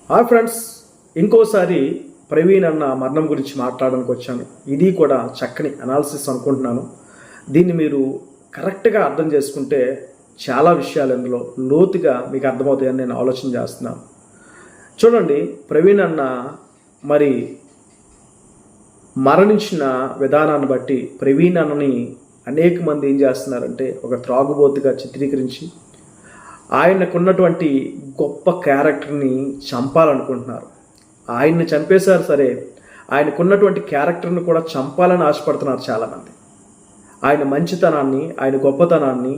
Friends, ఇంకోసారి ప్రవీణ్ అన్న మరణం గురించి మాట్లాడడానికి వచ్చాను. ఇది కూడా చక్కని అనాలిసిస్ అనుకుంటున్నాను. దీన్ని మీరు కరెక్ట్గా అర్థం చేసుకుంటే చాలా విషయాలు ఇందులో లోతుగా మీకు అర్థమవుతాయని నేను ఆలోచన చేస్తున్నాను. చూడండి, ప్రవీణ్ అన్న మరి మరణించిన విధానాన్ని బట్టి ప్రవీణ్ అన్నని అనేక మంది ఏం చేస్తున్నారంటే ఒక త్రాగుబోతుగా చిత్రీకరించి ఆయనకున్నటువంటి గొప్ప క్యారెక్టర్ని చంపాలనుకుంటున్నారు. ఆయన్ని చంపేశారు సరే, ఆయనకున్నటువంటి క్యారెక్టర్ని కూడా చంపాలని ఆశపడుతున్నారు చాలామంది. ఆయన మంచితనాన్ని, ఆయన గొప్పతనాన్ని,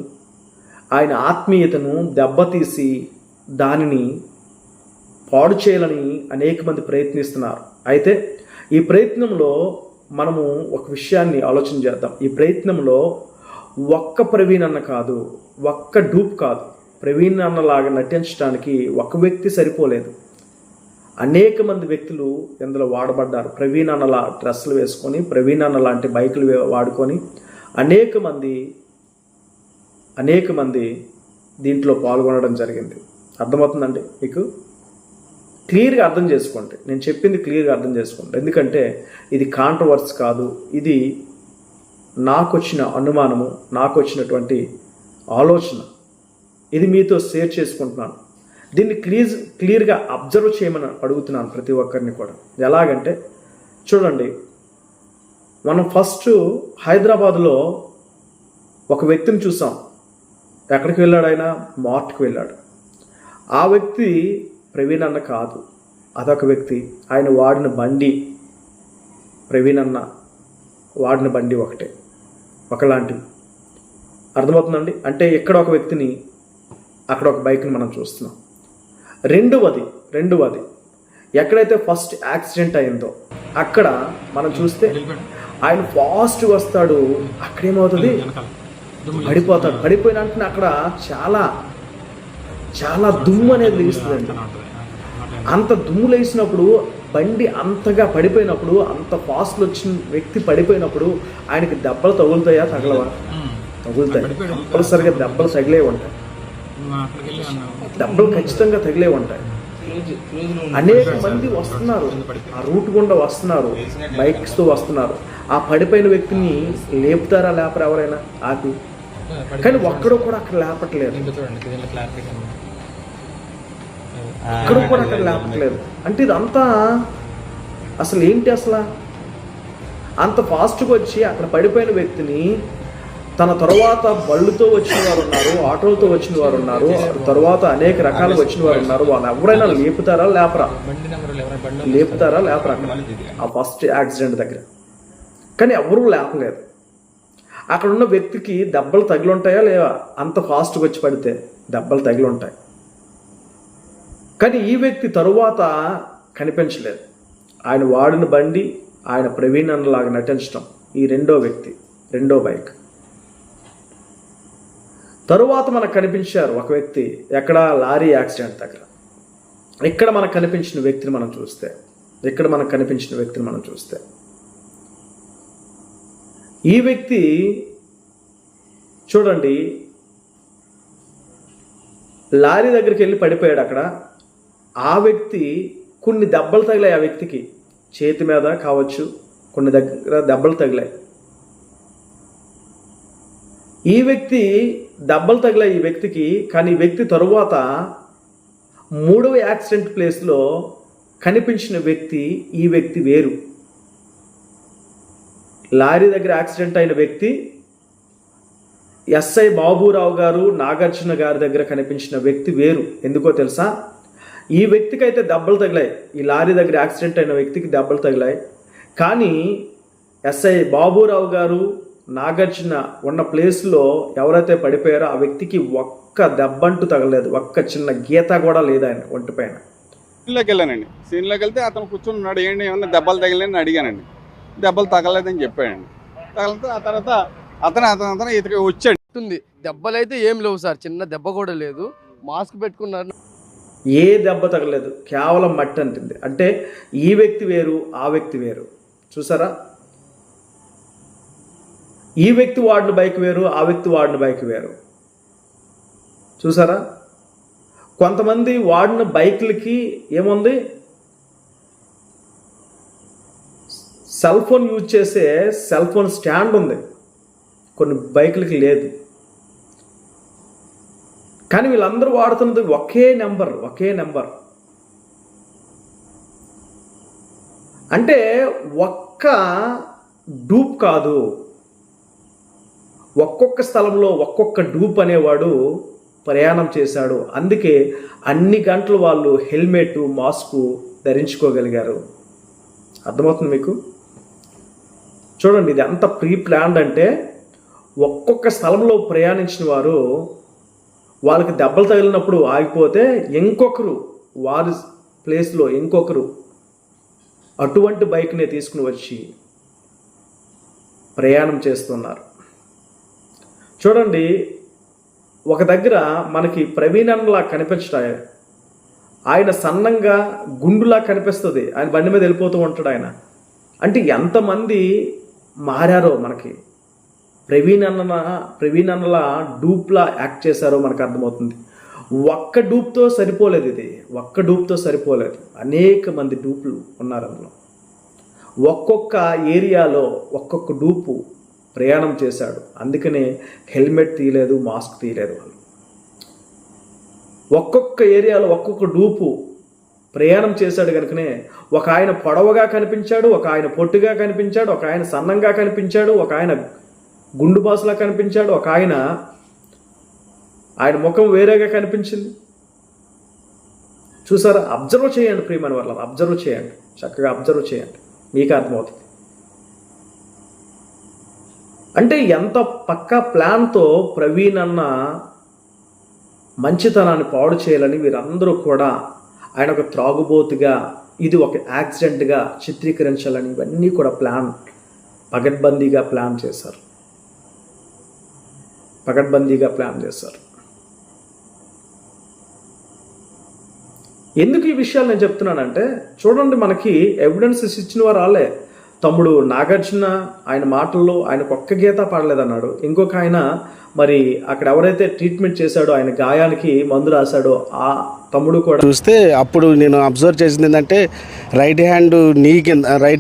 ఆయన ఆత్మీయతను దెబ్బతీసి దానిని పాడు చేయాలని అనేక మంది ప్రయత్నిస్తున్నారు. అయితే ఈ ప్రయత్నంలో మనము ఒక విషయాన్ని ఆలోచన చేద్దాం. ఈ ప్రయత్నంలో ఒక్క ప్రవీణ్ అన్న కాదు, ఒక్క డూప్ కాదు, ప్రవీణ్ అన్నలాగా నటించడానికి ఒక వ్యక్తి సరిపోలేదు. అనేక మంది వ్యక్తులు ఇందులో వాడబడ్డారు. ప్రవీణ్ అన్నలా డ్రెస్సులు వేసుకొని, ప్రవీణ్ అన్న లాంటి బైకులు వాడుకొని అనేక మంది దీంట్లో పాల్గొనడం జరిగింది. అర్థమవుతుందండి మీకు? క్లియర్గా అర్థం చేసుకోండి, నేను చెప్పింది క్లియర్గా అర్థం చేసుకోండి. ఎందుకంటే ఇది కాంట్రవర్సీ కాదు, ఇది నాకు వచ్చిన అనుమానము, నాకు వచ్చినటువంటి ఆలోచన. ఇది మీతో షేర్ చేసుకుంటున్నాను. దీన్ని క్లియర్గా అబ్జర్వ్ చేయమని అడుగుతున్నాను ప్రతి ఒక్కరిని కూడా. ఎలాగంటే చూడండి, మనం ఫస్ట్ హైదరాబాద్లో ఒక వ్యక్తిని చూసాం. ఎక్కడికి వెళ్ళాడు? ఆయన మార్ట్కి వెళ్ళాడు. ఆ వ్యక్తి ప్రవీణ్ అన్న కాదు, అదొక వ్యక్తి. ఆయన వాడిన బండి, ప్రవీణ్ అన్న వాడిన బండి ఒకలాంటివి. అర్థమవుతుందండి? అంటే ఇక్కడ ఒక వ్యక్తిని, అక్కడ ఒక బైక్ని మనం చూస్తున్నాం. రెండవది ఎక్కడైతే ఫస్ట్ యాక్సిడెంట్ అయిందో అక్కడ మనం చూస్తే ఆయన ఫాస్ట్గా వస్తాడు. అక్కడేమవుతుంది? పడిపోతాడు. పడిపోయిన వెంటనే అక్కడ చాలా చాలా దుమ్ము అనేది లేస్తుందండి. అంత దుమ్ము లేచినప్పుడు, బండి అంతగా పడిపోయినప్పుడు, అంత ఫాస్ట్లో వచ్చిన వ్యక్తి పడిపోయినప్పుడు ఆయనకి దెబ్బలు తగులుతాయా? తగలవా? తగులుతాయి. కంపల్సరిగా దెబ్బలు తగిలే ఉంటాయి. దెబ్బలు ఖచ్చితంగా తగిలే ఉంటాయి. అనేక మంది వస్తున్నారు, ఆ రూట్ గుండా వస్తున్నారు, బైక్స్తో వస్తున్నారు. ఆ పడిపోయిన వ్యక్తిని లేపుతారా? లేపరు ఎవరైనా ఆపి? కానీ ఒక్కడో కూడా అక్కడ లేపట్లేదు. ఒక్కడో కూడా అక్కడ లేపట్లేదు. అంటే ఇదంతా అసలు ఏంటి? అసలు అంత ఫాస్ట్గా వచ్చి అక్కడ పడిపోయిన వ్యక్తిని తన తర్వాత బళ్ళుతో వచ్చిన వారు ఉన్నారు, ఆటోలతో వచ్చిన వారు ఉన్నారు, తర్వాత అనేక రకాలుగా వచ్చిన వారు ఉన్నారు. వాళ్ళు ఎవరైనా లేపుతారా? లేపరా? లేపుతారా? లేపరా? ఆ ఫస్ట్ యాక్సిడెంట్ దగ్గర కానీ ఎవరూ లేపలేదు. అక్కడ ఉన్న వ్యక్తికి దెబ్బలు తగిలి ఉంటాయా? లేవా? అంత ఫాస్ట్గా వచ్చి పడితే దెబ్బలు తగిలి ఉంటాయి. కానీ ఈ వ్యక్తి తరువాత కనిపించలేదు. ఆయన వాడిన బండి, ఆయన ప్రవీణ్ అన్నలాగా నటించడం, ఈ రెండో బైక్. తరువాత మనకు కనిపించారు ఒక వ్యక్తి. ఎక్కడ? లారీ యాక్సిడెంట్ దగ్గర. ఇక్కడ మనకు కనిపించిన వ్యక్తిని మనం చూస్తే ఈ వ్యక్తి చూడండి, లారీ దగ్గరికి వెళ్ళి పడిపోయాడు. అక్కడ ఆ వ్యక్తి కొన్ని దెబ్బలు తగిలాయి. ఆ వ్యక్తికి చేతి మీద కావచ్చు, కొన్ని దగ్గర దెబ్బలు తగిలాయి. ఈ వ్యక్తి దెబ్బలు తగిలాయి ఈ వ్యక్తికి. కానీ ఈ వ్యక్తి తరువాత మూడవ యాక్సిడెంట్ ప్లేస్లో కనిపించిన వ్యక్తి, ఈ వ్యక్తి వేరు. లారీ దగ్గర యాక్సిడెంట్ అయిన వ్యక్తి ఎస్ఐ బాబురావు గారు, నాగార్జున గారి దగ్గర కనిపించిన వ్యక్తి వేరు. ఎందుకో తెలుసా? ఈ వ్యక్తికి అయితే దెబ్బలు తగిలాయి, ఈ లారీ దగ్గర యాక్సిడెంట్ అయిన వ్యక్తికి దెబ్బలు తగిలాయి. కానీ ఎస్ఐ బాబురావు గారు, నాగార్జున ఉన్న ప్లేస్లో ఎవరైతే పడిపోయారో ఆ వ్యక్తికి ఒక్క దెబ్బంటూ తగలేదు, ఒక్క చిన్న గీత కూడా లేదు ఆయన ఒంటిపైన. సీన్లోకి వెళ్ళానండి. సీన్లోకి వెళ్తే అతను కూర్చొని ఉన్నాడు. ఏంటి ఏమన్నా దెబ్బలు తగిలేదని అడిగానండి. దెబ్బలు తగలేదని చెప్పాడండి. తగిలితే ఆ తర్వాత అతను ఇతనికి వచ్చాడు. దెబ్బలు అయితే ఏం లేవు సార్, చిన్న దెబ్బ కూడా లేదు. మాస్క్ పెట్టుకున్నారు, ఏ దెబ్బ తగలేదు, కేవలం మట్టి అంటుంది. అంటే ఈ వ్యక్తి వేరు, ఆ వ్యక్తి వేరు. చూసారా? ఈ వ్యక్తి వాడిన బైక్ వేరు, ఆ వ్యక్తి వాడిన బైక్ వేరు. చూసారా? కొంతమంది వాడిన బైక్లకి ఏముంది, సెల్ ఫోన్ యూజ్ చేసే సెల్ ఫోన్ స్టాండ్ ఉంది, కొన్ని బైకులకి లేదు. కానీ వీళ్ళందరూ వాడుతున్నది ఒకే నెంబర్. అంటే ఒక్క డూప్ కాదు, ఒక్కొక్క స్థలంలో ఒక్కొక్క డూప్ అనేవాడు ప్రయాణం చేశాడు. అందుకే అన్ని గంటలు వాళ్ళు హెల్మెట్, మాస్క్ ధరించుకోగలిగారు. అర్థమవుతుంది మీకు? చూడండి, ఇది ఎంత ప్రీ ప్లాన్డ్ అంటే, ఒక్కొక్క స్థలంలో ప్రయాణించిన వారు వాళ్ళకి దెబ్బలు తగిలినప్పుడు ఆగిపోతే ఇంకొకరు వారి ప్లేస్లో ఇంకొకరు అటువంటి బైక్ని తీసుకుని వచ్చి ప్రయాణం చేస్తున్నారు. చూడండి, ఒక దగ్గర మనకి ప్రవీణ్ అన్నలా కనిపించడా, ఆయన సన్నంగా గుండులా కనిపిస్తుంది, ఆయన బండి మీద వెళ్ళిపోతూ ఉంటాడు ఆయన. అంటే ఎంతమంది మారారో మనకి, ప్రవీణ్ అన్నలా డూప్లా యాక్ట్ చేశారో మనకు అర్థమవుతుంది. ఒక్క డూప్తో సరిపోలేదు, అనేక మంది డూప్లు ఉన్నారు అందులో. ఒక్కొక్క ఏరియాలో ఒక్కొక్క డూపు ప్రయాణం చేశాడు. అందుకనే హెల్మెట్ తీయలేదు, మాస్క్ తీయలేదు వాళ్ళు. ఒక్కొక్క ఏరియాలో ఒక్కొక్క డూపు ప్రయాణం చేశాడు కనుకనే ఒక ఆయన పొడవుగా కనిపించాడు, ఒక ఆయన పొట్టుగా కనిపించాడు, ఒక ఆయన సన్నంగా కనిపించాడు, ఒక ఆయన గుండు బాసులా కనిపించాడు, ఒక ఆయన ముఖం వేరేగా కనిపించింది. చూసారా? అబ్జర్వ్ చేయండి ప్రియమైన వాళ్ళ, అబ్జర్వ్ చేయండి, చక్కగా అబ్జర్వ్ చేయండి, మీకు అర్థమవుతుంది. అంటే ఎంత పక్కా ప్లాన్తో ప్రవీణ్ అన్న మంచితనాన్ని పాడు చేయాలని వీరందరూ కూడా ఆయన ఒక త్రాగుబోతుగా, ఇది ఒక యాక్సిడెంట్గా చిత్రీకరించాలని ఇవన్నీ కూడా పకడ్బందీగా ప్లాన్ చేశారు. ఎందుకు ఈ విషయాలు నేను చెప్తున్నానంటే, చూడండి, మనకి ఎవిడెన్సెస్ ఇచ్చిన వారు వాళ్ళే. తమ్ముడు నాగార్జున ఆయన మాటల్లో ఆయనకు ఒక్క గీత పాడలేదన్నాడు. ఇంకొక ఆయన మరి అక్కడ ఎవరైతే ట్రీట్మెంట్ చేశాడో, ఆయన గాయానికి మందు రాశాడో ఆ తమ్ముడు కూడా చూస్తే అప్పుడు నేను అబ్జర్వ్ చేసింది ఏంటంటే, రైట్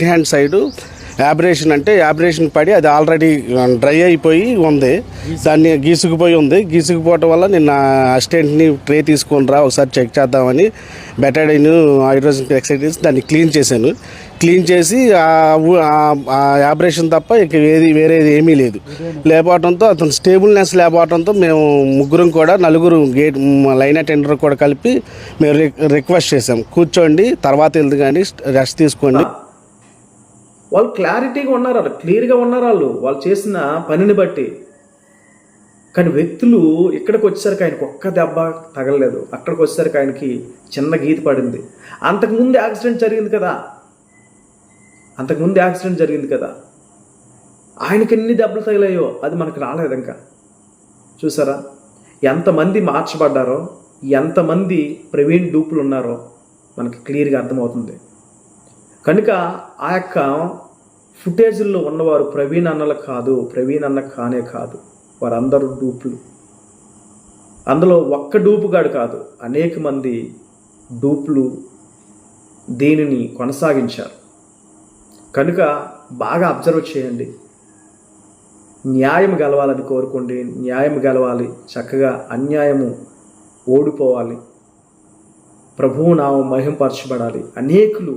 హ్యాండ్ సైడు యాబ్రేషన్ పడి అది ఆల్రెడీ డ్రై అయిపోయి ఉంది, దాన్ని గీసుకుపోవటం వల్ల నేను అసిస్టెంట్ని ట్రే తీసుకొని రా ఒకసారి చెక్ చేద్దామని బెటాడైన్ హైడ్రోజన్ పెరాక్సైడ్ దాన్ని క్లీన్ చేసి ఆ యాబ్రేషన్ తప్ప ఇక వేరేది ఏమీ లేదు లేకపోవడంతో, అతను స్టేబుల్నెస్ లేకపోవడంతో మేము నలుగురు గేట్ లైన్ అటెండర్ కూడా కలిపి మేము రిక్వెస్ట్ చేసాం, కూర్చోండి తర్వాత వెళ్దు కానీ రెస్ట్ తీసుకోండి. వాళ్ళు క్లారిటీగా ఉన్నారు, క్లియర్గా ఉన్నారు వాళ్ళు చేసిన పనిని బట్టి. కానీ వ్యక్తులు ఇక్కడికి వచ్చేసరికి ఆయనకు ఒక్క దెబ్బ తగలలేదు, అక్కడికి వచ్చేసరికి ఆయనకి చిన్న గీత పడింది. అంతకుముందు యాక్సిడెంట్ జరిగింది కదా, ఆయనకి ఎన్ని దెబ్బలు తగిలాయో అది మనకు రాలేదు ఇంకా. చూసారా ఎంతమంది మార్చబడ్డారో, ఎంతమంది ప్రవీణ్ డూపులు ఉన్నారో మనకి క్లియర్గా అర్థమవుతుంది. కనుక ఆ యొక్క ఫుటేజ్ల్లో ఉన్నవారు ప్రవీణ్ అన్న కానే కాదు, వారందరూ డూపులు. అందులో ఒక్క డూపుగాడు కాదు, అనేక మంది డూపులు దీనిని కొనసాగించారు. కనుక బాగా అబ్జర్వ్ చేయండి, న్యాయం గెలవాలని కోరుకోండి, న్యాయం గెలవాలి, చక్కగా అన్యాయము ఓడిపోవాలి, ప్రభువు నామం మహింపరచబడాలి. అనేకులు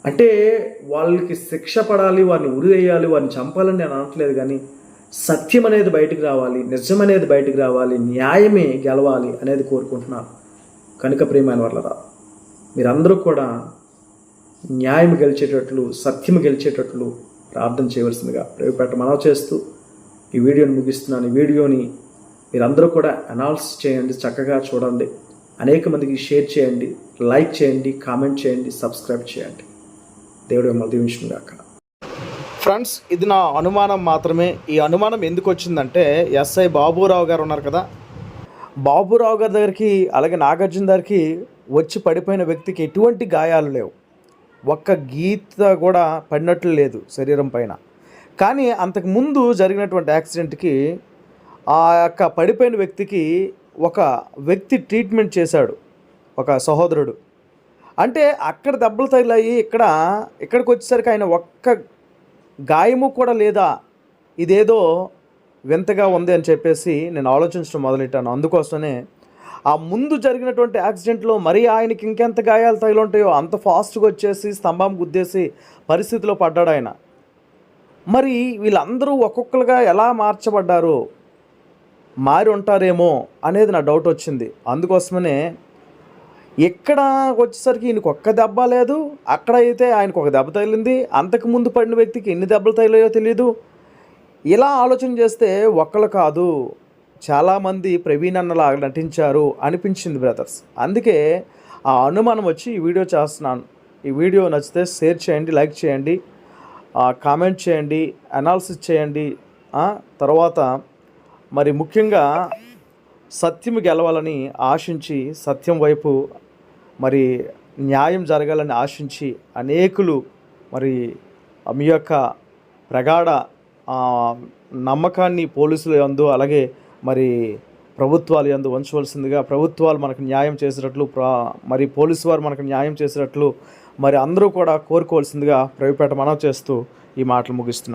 అంటే వాళ్ళకి శిక్ష పడాలి, వారిని ఉరివేయాలి, వారిని చంపాలని నేను అనట్లేదు. కానీ సత్యం అనేది బయటకు రావాలి, నిజం అనేది బయటకు రావాలి, న్యాయమే గెలవాలి అనేది కోరుకుంటున్నాను. కనుక ప్రియమైన వాళ్ళరా, మీరందరూ కూడా న్యాయం గెలిచేటట్లు, సత్యం గెలిచేటట్లు ప్రార్థన చేయవలసిందిగా ప్రేమపేట మనవి చేస్తూ ఈ వీడియోని ముగిస్తున్నాను. ఈ వీడియోని మీరందరూ కూడా అనాలిసిస్ చేయండి, చక్కగా చూడండి, అనేక మందికి షేర్ చేయండి, లైక్ చేయండి, కామెంట్ చేయండి, సబ్స్క్రైబ్ చేయండి. దేవుడు మిమ్మల్ని దీవించును గాక. ఫ్రెండ్స్, ఇది నా అనుమానం మాత్రమే. ఈ అనుమానం ఎందుకు వచ్చిందంటే, ఎస్ఐ బాబురావు గారు ఉన్నారు కదా, బాబురావు గారి దగ్గరికి అలాగే నాగార్జున దగ్గరికి వచ్చి పడిపోయిన వ్యక్తికి ఎటువంటి గాయాలు లేవు, ఒక్క గీత కూడా పడినట్లు లేదు శరీరం పైన. కానీ అంతకుముందు జరిగినటువంటి యాక్సిడెంట్కి ఆ యొక్క పడిపోయిన వ్యక్తికి ఒక వ్యక్తి ట్రీట్మెంట్ చేశాడు, ఒక సహోదరుడు. అంటే అక్కడ దెబ్బలు తగిలాయి, ఇక్కడికి వచ్చేసరికి ఆయన ఒక్క గాయము కూడా లేదా, ఇదేదో వింతగా ఉంది అని చెప్పేసి నేను ఆలోచించడం మొదలెట్టాను. అందుకోసమే ఆ ముందు జరిగినటువంటి యాక్సిడెంట్లో మరి ఆయనకి ఇంకెంత గాయాలు తగిలుంటాయో అంత ఫాస్ట్గా వచ్చేసి స్తంభం గుద్దేసి పరిస్థితిలో పడ్డాడు ఆయన. మరి వీళ్ళందరూ ఒక్కొక్కరుగా ఎలా మార్చబడ్డారు, మారి ఉంటారేమో అనేది నా డౌట్ వచ్చింది. అందుకోసమనే ఇక్కడ వచ్చేసరికి ఈయనకు ఒక్క దెబ్బ లేదు, అక్కడ అయితే ఆయనకు ఒక దెబ్బ తగిలింది, అంతకుముందు పడిన వ్యక్తికి ఎన్ని దెబ్బలు తగిలాయో తెలియదు. ఇలా ఆలోచన చేస్తే ఒక్కళ్ళు కాదు, చాలామంది ప్రవీణ్ అన్నలాగా నటించారు అనిపించింది బ్రదర్స్. అందుకే ఆ అనుమానం వచ్చి ఈ వీడియో చేస్తున్నాను. ఈ వీడియో నచ్చితే షేర్ చేయండి, లైక్ చేయండి, కామెంట్ చేయండి, అనాలిసిస్ చేయండి. తర్వాత మరి ముఖ్యంగా సత్యం గెలవాలని ఆశించి, సత్యం వైపు మరి న్యాయం జరగాలని ఆశించి అనేకులు మరి మీ యొక్క ప్రగాఢ నమ్మకాన్ని పోలీసుల యందు అలాగే మరి ప్రభుత్వాల యందు ఉంచవలసిందిగా, ప్రభుత్వాలు మనకు న్యాయం చేసేటట్లు, మరి పోలీసు వారు మనకు న్యాయం చేసేటట్లు మరి అందరూ కూడా కోరుకోవాల్సిందిగా ప్రభుపేట మనవి చేస్తూ ఈ మాటలు ముగిస్తున్నాను.